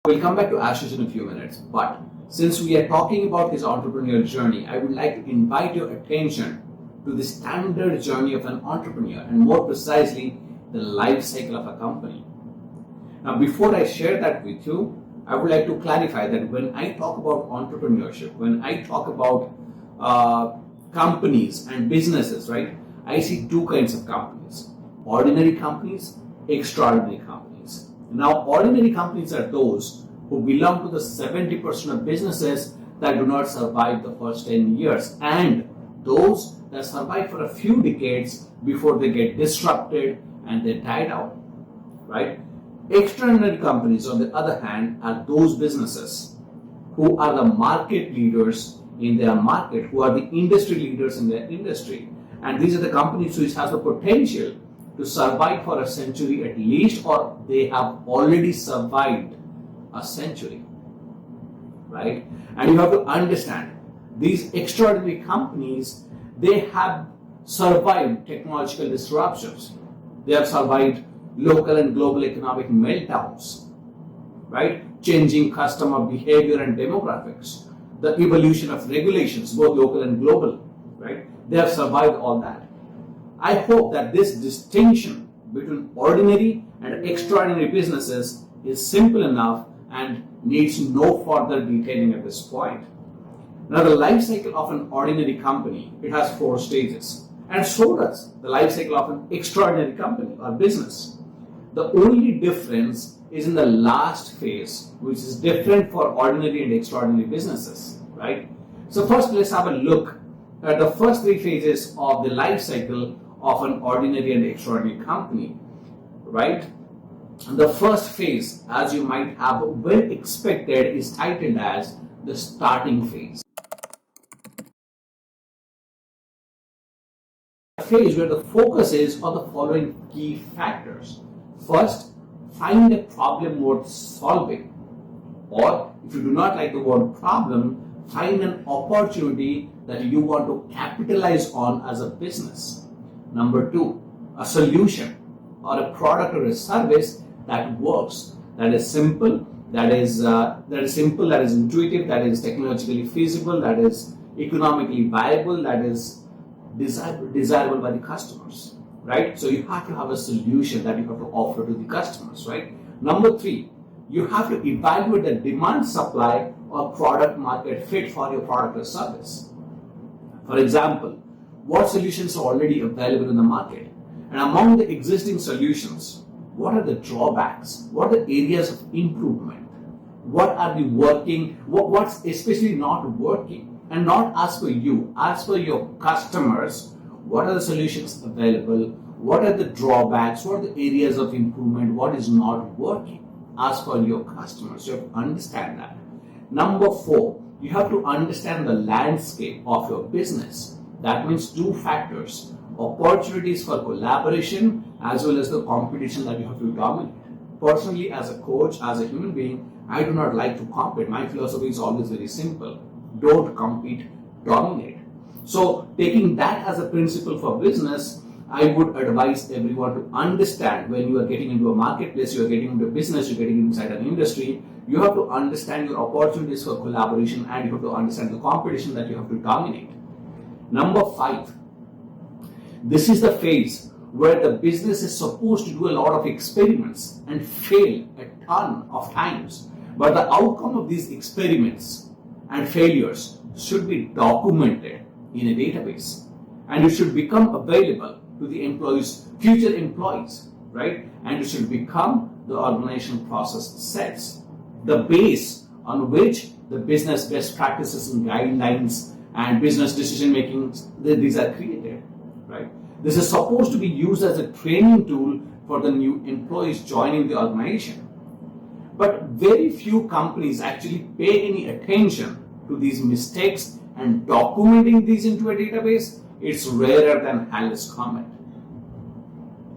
We'll come back to Ashish in a few minutes, but since we are talking about his entrepreneurial journey, I would like to invite your attention to the standard journey of an entrepreneur, and more precisely, the life cycle of a company. Now, before I share that with you, I would like to clarify that when I talk about entrepreneurship, when I talk about companies and businesses, right, I see two kinds of companies: ordinary companies, extraordinary companies. Now, ordinary companies are those who belong to the 70% of businesses that do not survive the first 10 years, and those that survive for a few decades before they get disrupted and they died out, right? Extraordinary companies, on the other hand, are those businesses who are the market leaders in their market, who are the industry leaders in their industry. And these are the companies which have the potential to survive for a century at least, or they have already survived a century, right? And you have to understand, these extraordinary companies, they have survived technological disruptions. They have survived local and global economic meltdowns, right? Changing customer behavior and demographics, the evolution of regulations, both local and global, right? They have survived all that. I hope that this distinction between ordinary and extraordinary businesses is simple enough and needs no further detailing at this point. Now, the life cycle of an ordinary company, it has 4 stages, and so does the life cycle of an extraordinary company or business. The only difference is in the last phase, which is different for ordinary and extraordinary businesses, right? So first, let's have a look at the first 3 phases of the life cycle of an ordinary and extraordinary company, right? And the first phase, as you might have well expected, is titled as the starting phase. A phase where the focus is on the following key factors. First, find a problem worth solving, or if you do not like the word problem, find an opportunity that you want to capitalize on as a business. Number 2, a solution or a product or a service that works, that is simple, that is intuitive, that is technologically feasible, that is economically viable, that is desirable by the customers, right? So you have to have a solution that you have to offer to the customers, right? Number 3, you have to evaluate the demand supply or product market fit for your product or service. For example, what solutions are already available in the market? And among the existing solutions, what are the drawbacks? What are the areas of improvement? What are the working, what's especially not working? And not as per you, as per your customers, what are the solutions available? What are the drawbacks? What are the areas of improvement? What is not working as per your customers? You have to understand that. Number 4, you have to understand the landscape of your business. That means 2 factors: opportunities for collaboration as well as the competition that you have to dominate. Personally, as a coach, as a human being, I do not like to compete. My philosophy is always very simple: don't compete, dominate. So, taking that as a principle for business, I would advise everyone to understand, when you are getting into a marketplace, you are getting into a business, you're getting inside an industry, you have to understand your opportunities for collaboration and you have to understand the competition that you have to dominate. Number 5, this is the phase where the business is supposed to do a lot of experiments and fail a ton of times. But the outcome of these experiments and failures should be documented in a database, and it should become available to the employees, future employees, right? And it should become the organization process sets, the base on which the business best practices and guidelines and business decision making, these are created, right? This is supposed to be used as a training tool for the new employees joining the organization. But very few companies actually pay any attention to these mistakes and documenting these into a database. It's rarer than Halley's Comet.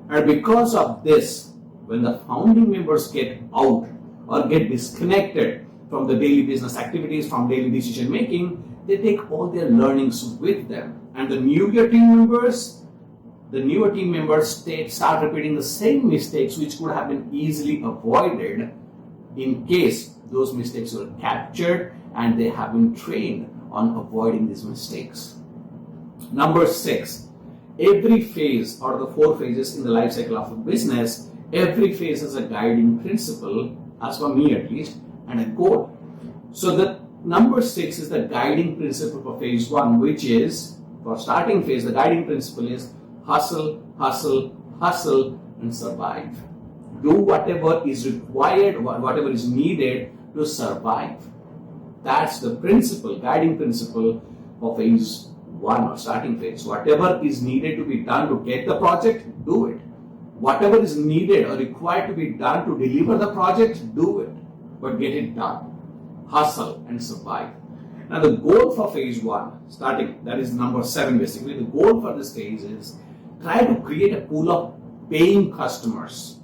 And because of this, when the founding members get out or get disconnected from the daily business activities, from daily decision making, they take all their learnings with them. And the newer team members start repeating the same mistakes which could have been easily avoided in case those mistakes were captured and they have been trained on avoiding these mistakes. Number 6, every phase out of the 4 phases in the life cycle of a business, every phase has a guiding principle, as for me at least, and a goal. So the number 6 is the guiding principle for phase 1, which is, for starting phase, the guiding principle is hustle, hustle, hustle, and survive. Do whatever is required, whatever is needed to survive. That's the principle, guiding principle of phase 1 or starting phase. Whatever is needed to be done to get the project, do it. Whatever is needed or required to be done to deliver the project, do it. But get it done. Hustle and survive. Now the goal for phase 1, starting, that is number 7 basically, the goal for this phase is try to create a pool of paying customers.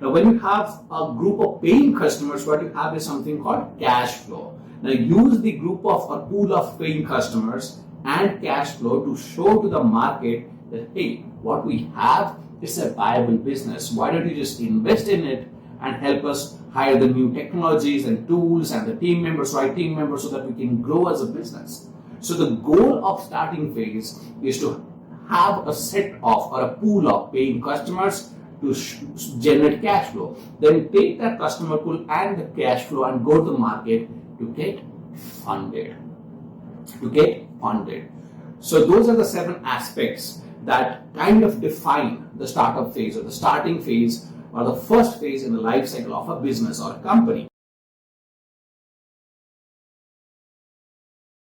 Now when you have a group of paying customers, what you have is something called cash flow. Now use the group of a pool of paying customers and cash flow to show to the market that, hey, what we have is a viable business. Why don't you just invest in it and help us hire the new technologies and tools and the team members, right team members, so that we can grow as a business. So the goal of starting phase is to have a set of or a pool of paying customers to generate cash flow. Then take that customer pool and the cash flow and go to the market to get funded. So those are the 7 aspects that kind of define the startup phase or the starting phase or the first phase in the life cycle of a business or a company.